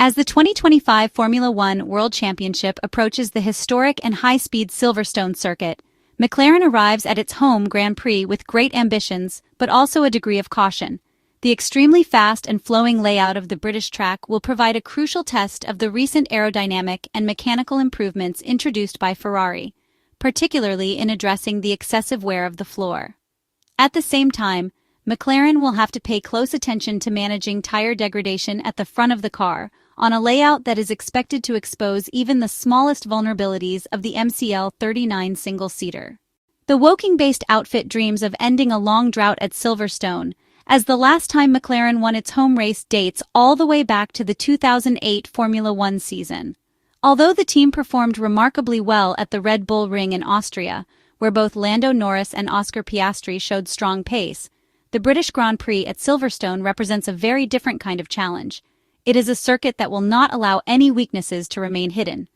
As the 2025 Formula One World Championship approaches the historic and high-speed Silverstone Circuit, McLaren arrives at its home Grand Prix with great ambitions, but also a degree of caution. The extremely fast and flowing layout of the British track will provide a crucial test of the recent aerodynamic and mechanical improvements introduced by Ferrari, particularly in addressing the excessive wear of the floor. At the same time, McLaren will have to pay close attention to managing tire degradation at the front of the car, on a layout that is expected to expose even the smallest vulnerabilities of the MCL39 single-seater. The Woking-based outfit dreams of ending a long drought at Silverstone, as the last time McLaren won its home race dates all the way back to the 2008 Formula One season. Although the team performed remarkably well at the Red Bull Ring in Austria, where both Lando Norris and Oscar Piastri showed strong pace, the British Grand Prix at Silverstone represents a very different kind of challenge. It is a circuit that will not allow any weaknesses to remain hidden.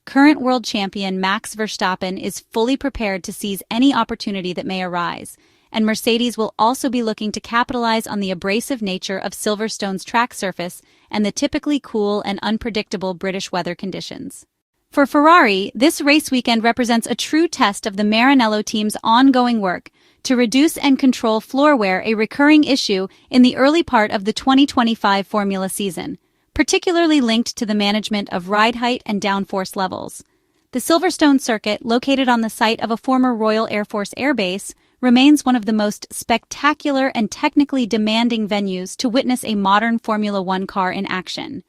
Current world champion Max Verstappen is fully prepared to seize any opportunity that may arise, and Mercedes will also be looking to capitalize on the abrasive nature of Silverstone's track surface and the typically cool and unpredictable British weather conditions. For Ferrari, this race weekend represents a true test of the Maranello team's ongoing work to reduce and control floor wear, a recurring issue in the early part of the 2025 Formula season, particularly linked to the management of ride height and downforce levels. The Silverstone Circuit, located on the site of a former Royal Air Force airbase, remains one of the most spectacular and technically demanding venues to witness a modern Formula One car in action.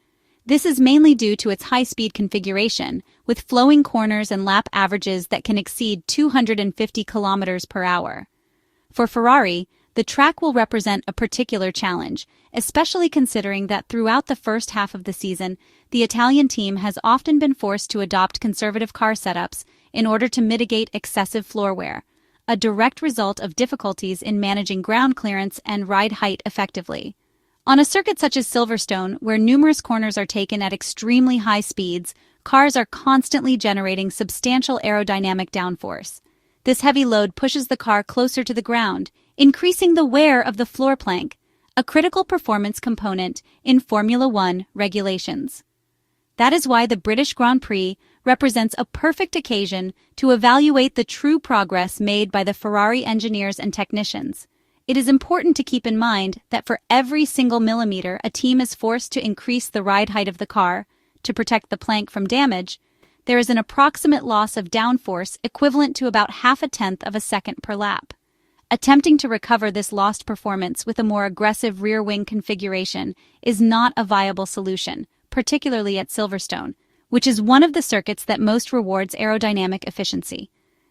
This is mainly due to its high-speed configuration, with flowing corners and lap averages that can exceed 250 kilometers per hour. For Ferrari, the track will represent a particular challenge, especially considering that throughout the first half of the season, the Italian team has often been forced to adopt conservative car setups in order to mitigate excessive floor wear, a direct result of difficulties in managing ground clearance and ride height effectively. On a circuit such as Silverstone, where numerous corners are taken at extremely high speeds, cars are constantly generating substantial aerodynamic downforce. This heavy load pushes the car closer to the ground, increasing the wear of the floor plank, a critical performance component in Formula One regulations. That is why the British Grand Prix represents a perfect occasion to evaluate the true progress made by the Ferrari engineers and technicians. It is important to keep in mind that for every single millimeter a team is forced to increase the ride height of the car to protect the plank from damage, there is an approximate loss of downforce equivalent to about half a tenth of a second per lap. Attempting to recover this lost performance with a more aggressive rear wing configuration is not a viable solution, particularly at Silverstone, which is one of the circuits that most rewards aerodynamic efficiency.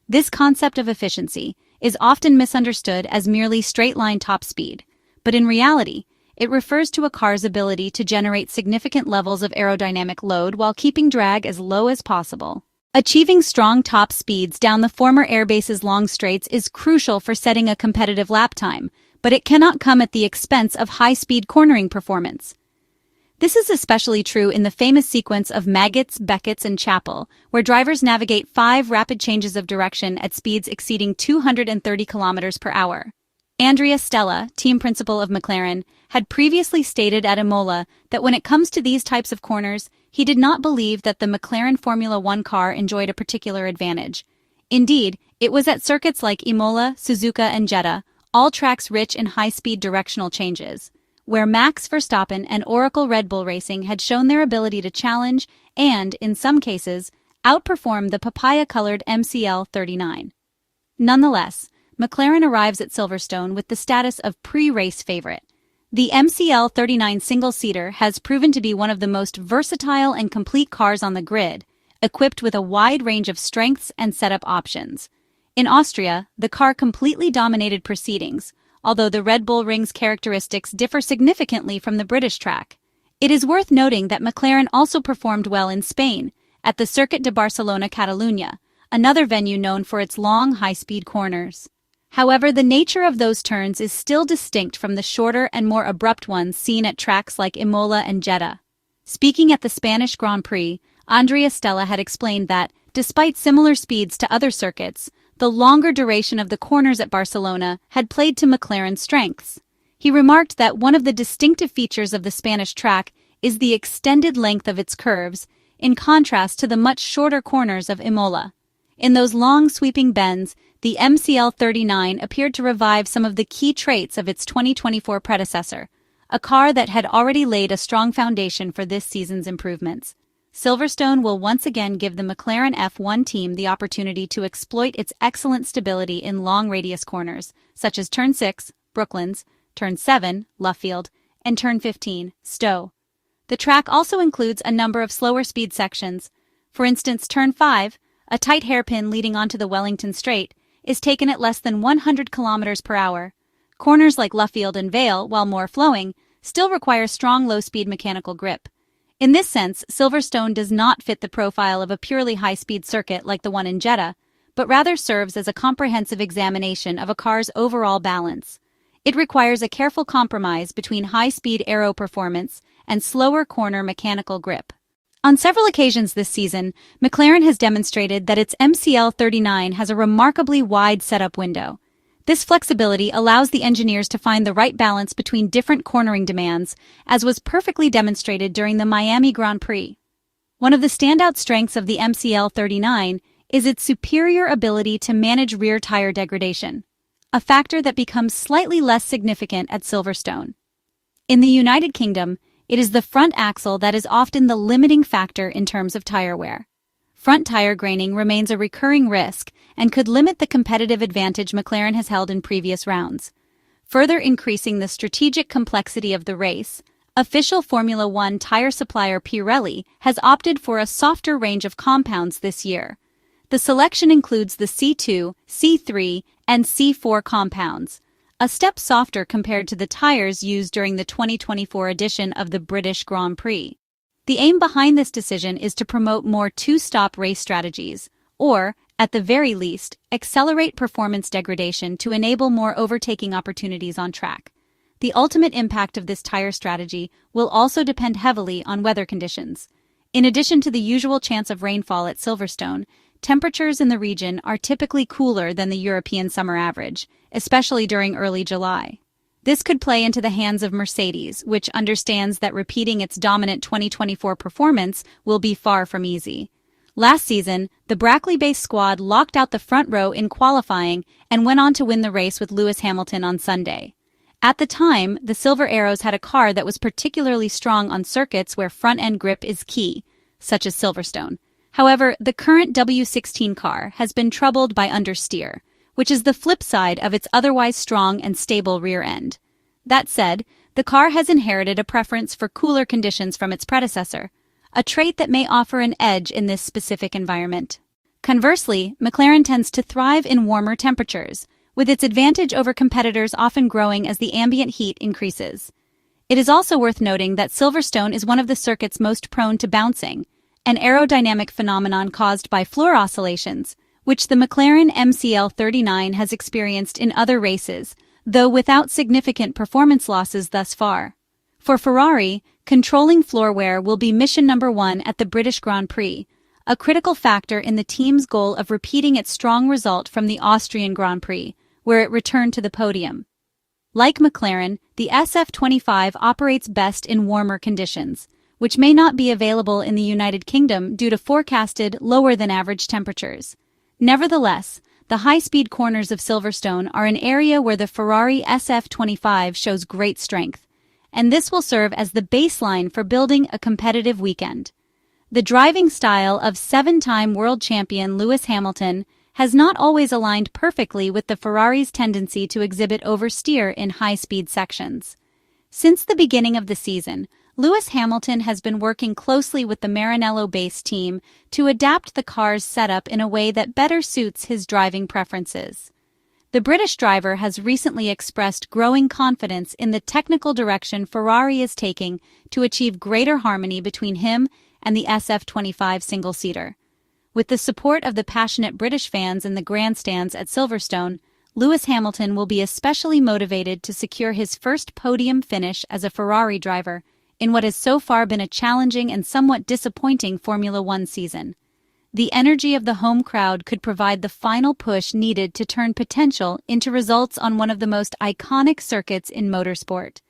This concept of efficiency is often misunderstood as merely straight-line top speed, but in reality, it refers to a car's ability to generate significant levels of aerodynamic load while keeping drag as low as possible. Achieving strong top speeds down the former airbase's long straights is crucial for setting a competitive lap time, but it cannot come at the expense of high-speed cornering performance. This is especially true in the famous sequence of Maggots, Beckett's, and Chapel, where drivers navigate 5 rapid changes of direction at speeds exceeding 230 km per hour. Andrea Stella, team principal of McLaren, had previously stated at Imola that when it comes to these types of corners, he did not believe that the McLaren Formula One car enjoyed a particular advantage. Indeed, it was at circuits like Imola, Suzuka, and Jeddah, all tracks rich in high-speed directional changes, where Max Verstappen and Oracle Red Bull Racing had shown their ability to challenge and, in some cases, outperform the papaya-colored MCL39. Nonetheless, McLaren arrives at Silverstone with the status of pre-race favorite. The MCL39 single-seater has proven to be one of the most versatile and complete cars on the grid, equipped with a wide range of strengths and setup options. In Austria, the car completely dominated proceedings, although the Red Bull Ring's characteristics differ significantly from the British track. It is worth noting that McLaren also performed well in Spain, at the Circuit de Barcelona-Catalunya, another venue known for its long, high-speed corners. However, the nature of those turns is still distinct from the shorter and more abrupt ones seen at tracks like Imola and Jeddah. Speaking at the Spanish Grand Prix, Andrea Stella had explained that, despite similar speeds to other circuits, the longer duration of the corners at Barcelona had played to McLaren's strengths. He remarked that one of the distinctive features of the Spanish track is the extended length of its curves, in contrast to the much shorter corners of Imola. In those long sweeping bends, the MCL39 appeared to revive some of the key traits of its 2024 predecessor, a car that had already laid a strong foundation for this season's improvements. Silverstone will once again give the McLaren F1 team the opportunity to exploit its excellent stability in long radius corners, such as Turn 6, Brooklands, Turn 7, Luffield, and Turn 15, Stowe. The track also includes a number of slower speed sections. For instance, Turn 5, a tight hairpin leading onto the Wellington Straight, is taken at less than 100 km per hour. Corners like Luffield and Vale, while more flowing, still require strong low-speed mechanical grip. In this sense, Silverstone does not fit the profile of a purely high-speed circuit like the one in Jeddah, but rather serves as a comprehensive examination of a car's overall balance. It requires a careful compromise between high-speed aero performance and slower corner mechanical grip. On several occasions this season, McLaren has demonstrated that its MCL39 has a remarkably wide setup window. This flexibility allows the engineers to find the right balance between different cornering demands, as was perfectly demonstrated during the Miami Grand Prix. One of the standout strengths of the MCL39 is its superior ability to manage rear tire degradation, a factor that becomes slightly less significant at Silverstone. In the United Kingdom, it is the front axle that is often the limiting factor in terms of tire wear. Front tire graining remains a recurring risk and could limit the competitive advantage McLaren has held in previous rounds. Further increasing the strategic complexity of the race, official Formula One tire supplier Pirelli has opted for a softer range of compounds this year. The selection includes the C2, C3, and C4 compounds, a step softer compared to the tires used during the 2024 edition of the British Grand Prix. The aim behind this decision is to promote more two-stop race strategies, or, at the very least, accelerate performance degradation to enable more overtaking opportunities on track. The ultimate impact of this tire strategy will also depend heavily on weather conditions. In addition to the usual chance of rainfall at Silverstone, temperatures in the region are typically cooler than the European summer average, especially during early July. This could play into the hands of Mercedes, which understands that repeating its dominant 2024 performance will be far from easy. Last season, the Brackley-based squad locked out the front row in qualifying and went on to win the race with Lewis Hamilton on Sunday. At the time, the Silver Arrows had a car that was particularly strong on circuits where front-end grip is key, such as Silverstone. However, the current W16 car has been troubled by understeer, which is the flip side of its otherwise strong and stable rear end. That said, the car has inherited a preference for cooler conditions from its predecessor, a trait that may offer an edge in this specific environment. Conversely, McLaren tends to thrive in warmer temperatures, with its advantage over competitors often growing as the ambient heat increases. It is also worth noting that Silverstone is one of the circuits most prone to bouncing, an aerodynamic phenomenon caused by floor oscillations, which the McLaren MCL39 has experienced in other races, though without significant performance losses thus far. For Ferrari, controlling floor wear will be mission number one at the British Grand Prix, a critical factor in the team's goal of repeating its strong result from the Austrian Grand Prix, where it returned to the podium. Like McLaren, the SF25 operates best in warmer conditions, which may not be available in the United Kingdom due to forecasted lower-than-average temperatures. Nevertheless, the high-speed corners of Silverstone are an area where the Ferrari SF25 shows great strength, and this will serve as the baseline for building a competitive weekend. The driving style of seven-time world champion Lewis Hamilton has not always aligned perfectly with the Ferrari's tendency to exhibit oversteer in high-speed sections. Since the beginning of the season, Lewis Hamilton has been working closely with the Maranello-based team to adapt the car's setup in a way that better suits his driving preferences. The British driver has recently expressed growing confidence in the technical direction Ferrari is taking to achieve greater harmony between him and the SF25 single-seater. With the support of the passionate British fans in the grandstands at Silverstone, Lewis Hamilton will be especially motivated to secure his first podium finish as a Ferrari driver in what has so far been a challenging and somewhat disappointing Formula One season. The energy of the home crowd could provide the final push needed to turn potential into results on one of the most iconic circuits in motorsport.